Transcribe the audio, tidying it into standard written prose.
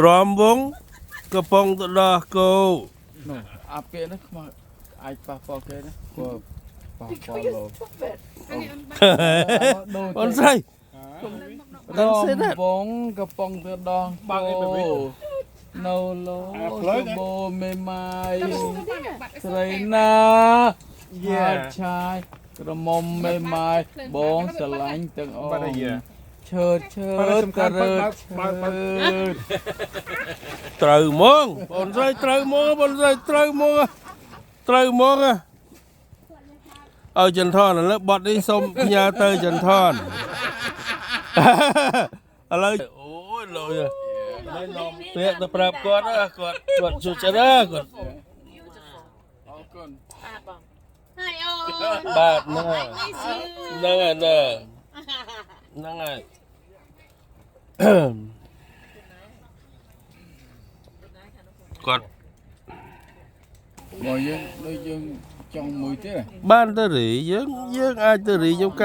រំវងកំពុងទៅដោះគោ នោះអាប់គេណាខ្មៅអាចប៉ះពាល់គេណាក៏ប៉ះពាល់លោក អូនស្រី រំវងកំពុងទៅដោះគោនៅលោបូមេម៉ាយស្រីណាហាឆាយក្រមុំមេម៉ាយបងស្រឡាញ់ទាំងអូនឈើតក៏រើតត្រូវមកអូនស្រីត្រូវមកអូនស្រីត្រូវមកឲ្យចន្ទថនឥឡូវបត់នេះសូមផ្ញើទៅចន្ទថនឥឡូវអូយលុយមិននាំពាក្យទៅប្រាប់គាត់គាត់ជួយចិត្តគាត់ អរគុណ Hai ơi. បាទហ្នឹងហើយគាត់ បើយើងដូចយើងចង់មួយទៀត បានទៅរីយើងអាចទៅរីខ្ញុំកាត់